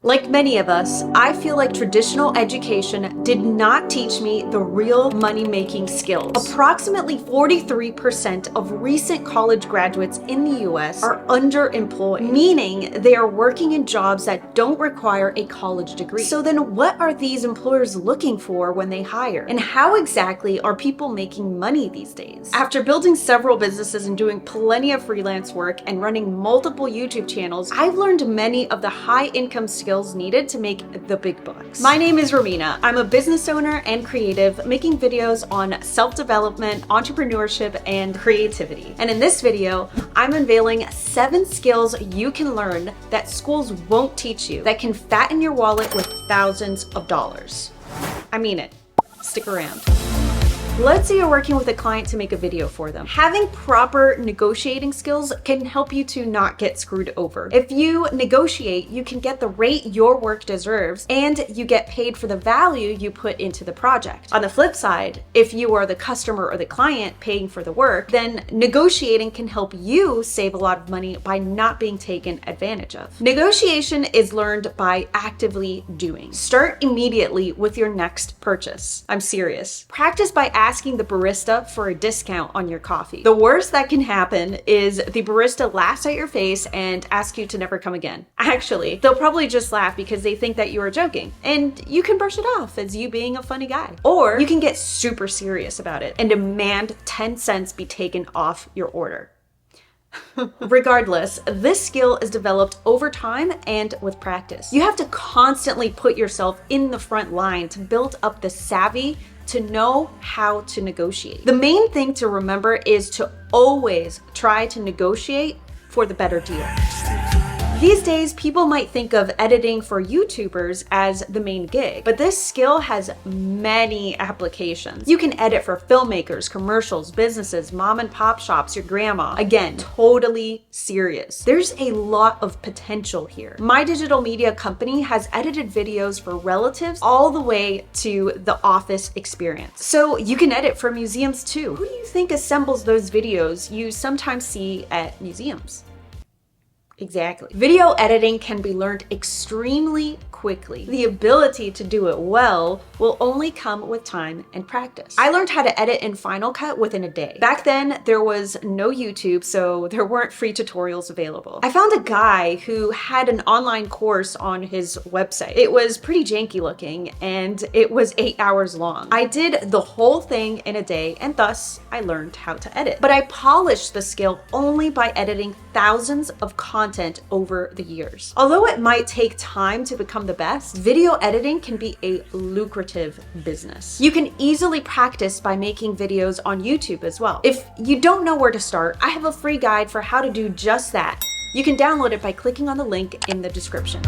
Like many of us, I feel like traditional education did not teach me the real money-making skills. Approximately 43% of recent college graduates in the US are underemployed, meaning they are working in jobs that don't require a college degree. So then what are these employers looking for when they hire? And how exactly are people making money these days? After building several businesses and doing plenty of freelance work and running multiple YouTube channels, I've learned many of the high-income skills needed to make the big bucks. My name is Romina. I'm a business owner and creative, making videos on self-development, entrepreneurship, and creativity. And in this video, I'm unveiling 7 skills you can learn that schools won't teach you that can fatten your wallet with thousands of dollars. I mean it. Stick around. Let's say you're working with a client to make a video for them. Having proper negotiating skills can help you to not get screwed over. If you negotiate, you can get the rate your work deserves and you get paid for the value you put into the project. On the flip side, if you are the customer or the client paying for the work, then negotiating can help you save a lot of money by not being taken advantage of. Negotiation is learned by actively doing. Start immediately with your next purchase. I'm serious. Practice by asking the barista for a discount on your coffee. The worst that can happen is the barista laughs at your face and asks you to never come again. Actually, they'll probably just laugh because they think that you are joking, and you can brush it off as you being a funny guy. Or you can get super serious about it and demand 10 cents be taken off your order. Regardless, this skill is developed over time and with practice. You have to constantly put yourself in the front line to build up the savvy to know how to negotiate. The main thing to remember is to always try to negotiate for the better deal. These days, people might think of editing for YouTubers as the main gig, but this skill has many applications. You can edit for filmmakers, commercials, businesses, mom and pop shops, your grandma. Again, totally serious. There's a lot of potential here. My digital media company has edited videos for relatives all the way to the office experience. So you can edit for museums too. Who do you think assembles those videos you sometimes see at museums? Exactly. Video editing can be learned extremely quickly. The ability to do it well will only come with time and practice. I learned how to edit in Final Cut within a day. Back then, there was no YouTube, so there weren't free tutorials available. I found a guy who had an online course on his website. It was pretty janky looking, and it was 8 hours long. I did the whole thing in a day, and thus I learned how to edit. But I polished the skill only by editing thousands of content over the years. Although it might take time to become the best, video editing can be a lucrative business. You can easily practice by making videos on YouTube as well. If you don't know where to start, I have a free guide for how to do just that. You can download it by clicking on the link in the description.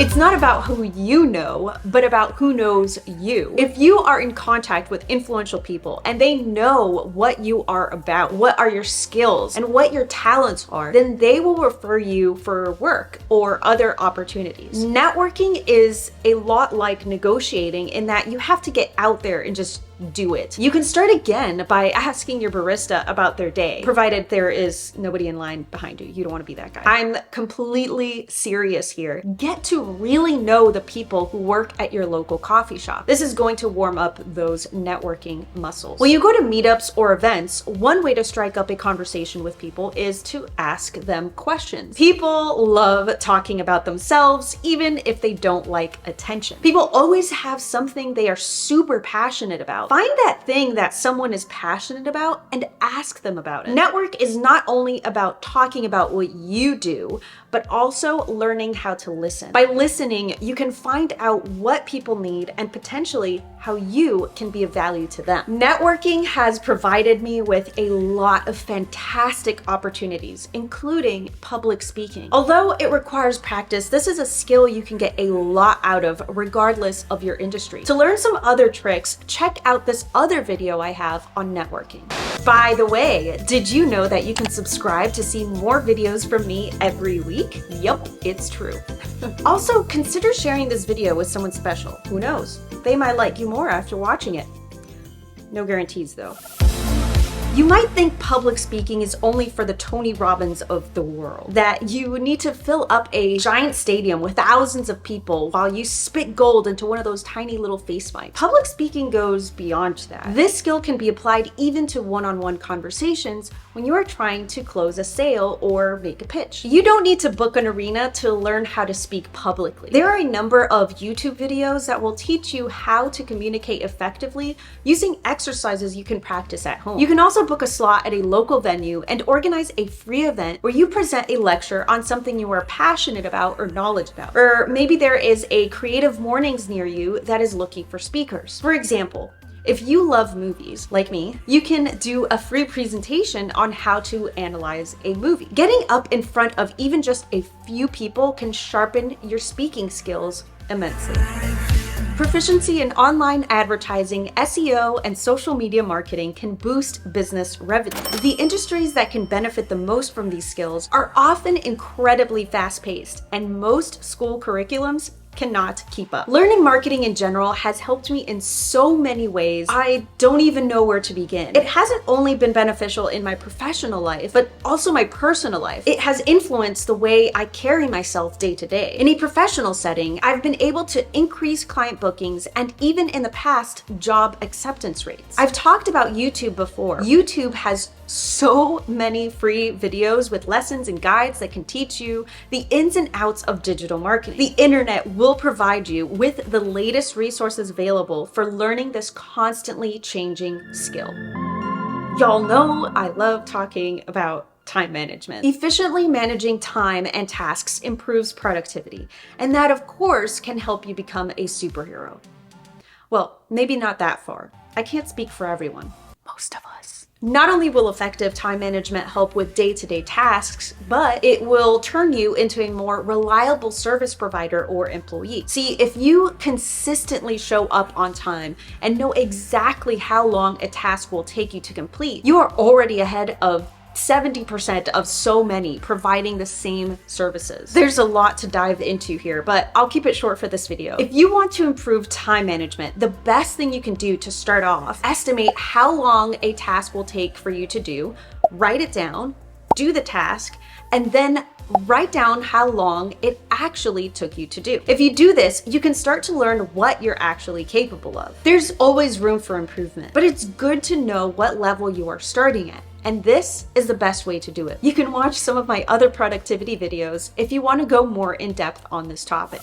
It's not about who you know, but about who knows you. If you are in contact with influential people and they know what you are about, what are your skills, and what your talents are, then they will refer you for work or other opportunities. Networking is a lot like negotiating in that you have to get out there and just do it. You can start again by asking your barista about their day, provided there is nobody in line behind you. You don't want to be that guy. I'm completely serious here. Get to really know the people who work at your local coffee shop. This is going to warm up those networking muscles. When you go to meetups or events, one way to strike up a conversation with people is to ask them questions. People love talking about themselves, even if they don't like attention. People always have something they are super passionate about. Find that thing that someone is passionate about and ask them about it. Network is not only about talking about what you do, but also learning how to listen. By listening, you can find out what people need and potentially how you can be of value to them. Networking has provided me with a lot of fantastic opportunities, including public speaking. Although it requires practice, this is a skill you can get a lot out of regardless of your industry. To learn some other tricks, check out this other video I have on networking. By the way, did you know that you can subscribe to see more videos from me every week? Yup, it's true. Also, consider sharing this video with someone special. Who knows? They might like you more after watching it. No guarantees though. You might think public speaking is only for the Tony Robbins of the world, that you need to fill up a giant stadium with thousands of people while you spit gold into one of those tiny little face mics. Public speaking goes beyond that. This skill can be applied even to one-on-one conversations when you are trying to close a sale or make a pitch. You don't need to book an arena to learn how to speak publicly. There are a number of YouTube videos that will teach you how to communicate effectively using exercises you can practice at home. You can also book a slot at a local venue and organize a free event where you present a lecture on something you are passionate about or knowledge about. Or maybe there is a creative mornings near you that is looking for speakers. For example, if you love movies, like me, you can do a free presentation on how to analyze a movie. Getting up in front of even just a few people can sharpen your speaking skills immensely. Proficiency in online advertising, SEO, and social media marketing can boost business revenue. The industries that can benefit the most from these skills are often incredibly fast-paced, and most school curriculums cannot keep up. Learning marketing in general has helped me in so many ways, I don't even know where to begin. It hasn't only been beneficial in my professional life, but also my personal life. It has influenced the way I carry myself day to day. In a professional setting, I've been able to increase client bookings and even in the past, job acceptance rates. I've talked about YouTube before. YouTube has so many free videos with lessons and guides that can teach you the ins and outs of digital marketing. The internet will provide you with the latest resources available for learning this constantly changing skill. Y'all know I love talking about time management. Efficiently managing time and tasks improves productivity, and that of course can help you become a superhero. Well, maybe not that far. I can't speak for everyone. Most of us. Not only will effective time management help with day-to-day tasks, but it will turn you into a more reliable service provider or employee. See, if you consistently show up on time and know exactly how long a task will take you to complete, you are already ahead of 70% of so many providing the same services. There's a lot to dive into here, but I'll keep it short for this video. If you want to improve time management, the best thing you can do to start off, estimate how long a task will take for you to do, write it down, do the task, and then write down how long it actually took you to do. If you do this, you can start to learn what you're actually capable of. There's always room for improvement, but it's good to know what level you are starting at. And this is the best way to do it. You can watch some of my other productivity videos if you want to go more in depth on this topic.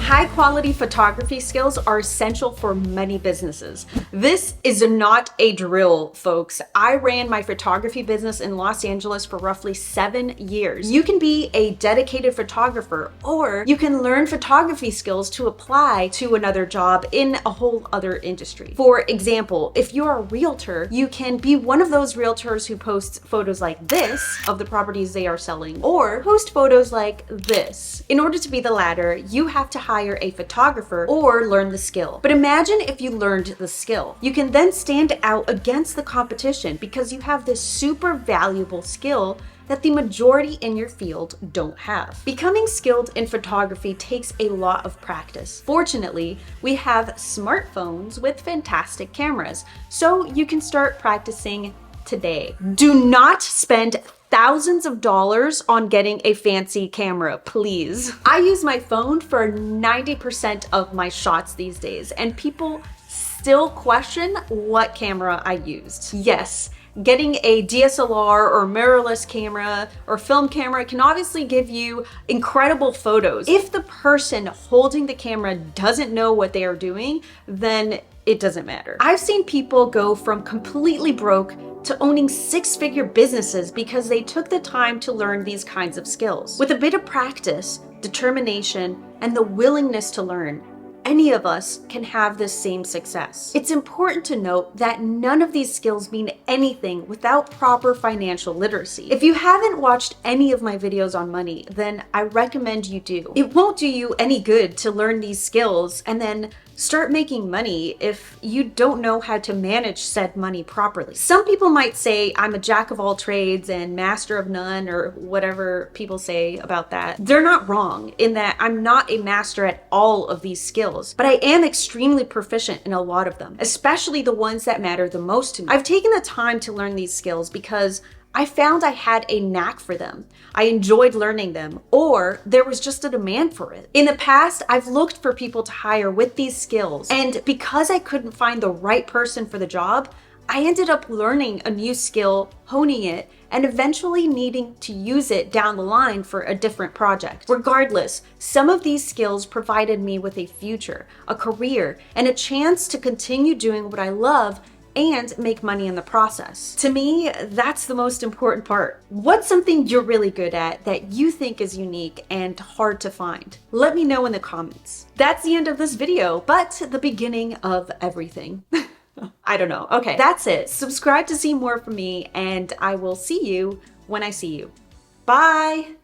High quality photography skills are essential for many businesses. This is not a drill, folks. I ran my photography business in Los Angeles for roughly 7 years. You can be a dedicated photographer, or you can learn photography skills to apply to another job in a whole other industry. For example, if you're a realtor, you can be one of those realtors who posts photos like this of the properties they are selling, or post photos like this. In order to be the latter, you have to hire a photographer or learn the skill. But imagine if you learned the skill. You can then stand out against the competition because you have this super valuable skill that the majority in your field don't have. Becoming skilled in photography takes a lot of practice. Fortunately, we have smartphones with fantastic cameras, so you can start practicing today. Do not spend thousands of dollars on getting a fancy camera, please. I use my phone for 90% of my shots these days, and people still question what camera I used. Yes, getting a DSLR or mirrorless camera or film camera can obviously give you incredible photos. If the person holding the camera doesn't know what they are doing, then it doesn't matter. I've seen people go from completely broke to owning 6-figure businesses because they took the time to learn these kinds of skills. With a bit of practice, determination, and the willingness to learn, any of us can have this same success. It's important to note that none of these skills mean anything without proper financial literacy. If you haven't watched any of my videos on money, then I recommend you do. It won't do you any good to learn these skills and then start making money if you don't know how to manage said money properly. Some people might say I'm a jack of all trades and master of none, or whatever people say about that. They're not wrong in that I'm not a master at all of these skills, but I am extremely proficient in a lot of them, especially the ones that matter the most to me. I've taken the time to learn these skills because I found I had a knack for them. I enjoyed learning them, or there was just a demand for it. In the past, I've looked for people to hire with these skills, and because I couldn't find the right person for the job, I ended up learning a new skill, honing it, and eventually needing to use it down the line for a different project. Regardless, some of these skills provided me with a future, a career, and a chance to continue doing what I love and make money in the process. To me, that's the most important part. What's something you're really good at that you think is unique and hard to find? Let me know in the comments. That's the end of this video, but the beginning of everything. I don't know. Okay, that's it. Subscribe to see more from me, and I will see you when I see you. Bye!